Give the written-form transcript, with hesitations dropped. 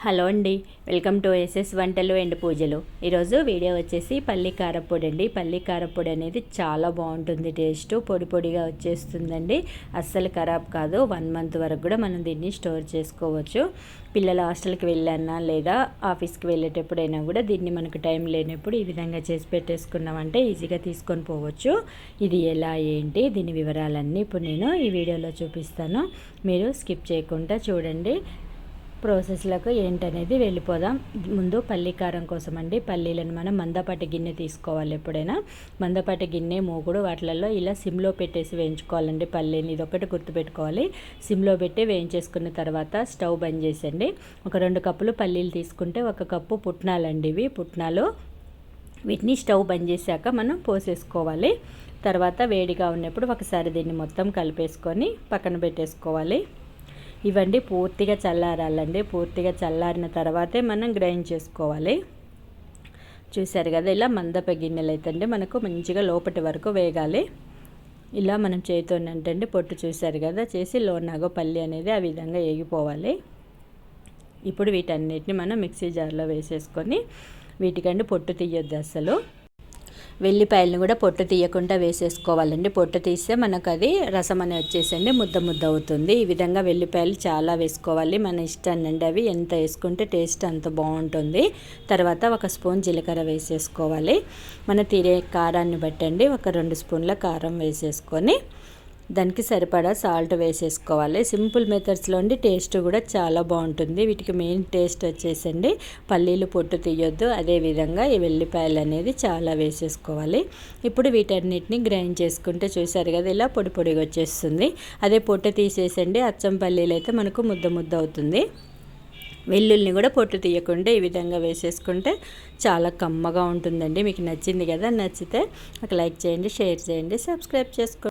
Hello అండి, welcome to SS వంటలు and పూజలు. ఈరోజు వీడియో వచ్చేసి పల్లి కారప్పొడి అండి. పల్లి కారప్పొడి అనేది చాలా బాగుంటుంది, టేస్ట్ పొడి పొడిగా వచ్చేస్తుందండి. అస్సలు ఖరాబ్ కాదు. 1 మంత్ వరకు కూడా మనం దీన్ని స్టోర్ చేసుకోవచ్చు. పిల్లల హాస్టల్కి వెళ్ళానా లేదా ఆఫీస్కి వెళ్ళేటప్పుడైనా కూడా దీన్ని మనకు టైం లేనప్పుడు ఈ విధంగా చేసి పెట్టేసుకున్నామంటే ఈజీగా తీసుకొని పోవచ్చు. ఇది ఎలా ఏంటి దీని వివరాలన్నీ ఇప్పుడు నేను ఈ వీడియోలో చూపిస్తాను. మీరు స్కిప్ చేయకుండా చూడండి. ప్రాసెస్లకు ఏంటనేది వెళ్ళిపోదాం. ముందు పల్లి కారం కోసం అండి, పల్లీలను మనం మందపాటి గిన్నె తీసుకోవాలి. ఎప్పుడైనా మందపాటి గిన్నె, మూగుడు వాటిలలో ఇలా సిమ్లో పెట్టేసి వేయించుకోవాలండి. పల్లీని ఇదొకటి గుర్తుపెట్టుకోవాలి. సిమ్లో పెట్టి వేయించేసుకున్న తర్వాత స్టవ్ బంద్ చేసండి. ఒక 2 కప్పులు పల్లీలు తీసుకుంటే 1 కప్పు పుట్నాలండి. ఇవి పుట్నాలు, వీటిని స్టవ్ బంద్ చేశాక మనం పోసేసుకోవాలి. తర్వాత వేడిగా ఉన్నప్పుడు ఒకసారి దీన్ని మొత్తం కలిపేసుకొని పక్కన పెట్టేసుకోవాలి. ఇవన్నీ పూర్తిగా చల్లారాలండి. పూర్తిగా చల్లారిన తర్వాతే మనం గ్రైండ్ చేసుకోవాలి. చూసారు కదా, ఇలా మందప గిన్నెలు అయితే మనకు మంచిగా లోపటి వరకు వేగాలి. ఇలా మనం చేతోనంటే పొట్టు చూసారు కదా చేసి లోనాగో పల్లి అనేది ఆ విధంగా వేగిపోవాలి. ఇప్పుడు వీటన్నిటిని మనం మిక్సీ జార్లో వేసేసుకొని, వీటికంటే పొట్టు తీయొద్దు అసలు. వెల్లిపాయలను కూడా పొట్టు తీయకుండా వేసేసుకోవాలండి. పొట్టు తీస్తే మనకు అది రసం అనేది వచ్చేసండి ముద్ద ముద్ద అవుతుంది. ఈ విధంగా వెల్లిపాయలు చాలా వేసుకోవాలి, మన ఇష్టాన్ని అండి. అవి ఎంత వేసుకుంటే టేస్ట్ అంత బాగుంటుంది. తర్వాత 1 స్పూన్ జీలకర్ర వేసేసుకోవాలి. మన తినే కారాన్ని బట్టండి. 2 స్పూన్ల కారం వేసేసుకొని దానికి సరిపడా సాల్ట్ వేసేసుకోవాలి. సింపుల్ మెథడ్స్లో అండి, టేస్ట్ కూడా చాలా బాగుంటుంది. వీటికి మెయిన్ టేస్ట్ వచ్చేసండి పల్లీలు పొట్టు తీయొద్దు. అదేవిధంగా ఈ వెల్లిపాయలు అనేది చాలా వేసేసుకోవాలి. ఇప్పుడు వీటన్నిటిని గ్రైండ్ చేసుకుంటే చూసారు కదా ఇలా పొడి పొడిగా వచ్చేస్తుంది. అదే పొట్టు తీసేసండి అచ్చం పల్లీలు అయితే మనకు ముద్ద ముద్ద అవుతుంది. వెల్లుల్ని కూడా పొట్టు తీయకుండా ఈ విధంగా వేసేసుకుంటే చాలా కమ్మగా ఉంటుందండి. మీకు నచ్చింది కదా, నచ్చితే ఒక లైక్ చేయండి, షేర్ చేయండి, సబ్స్క్రైబ్ చేసుకోండి.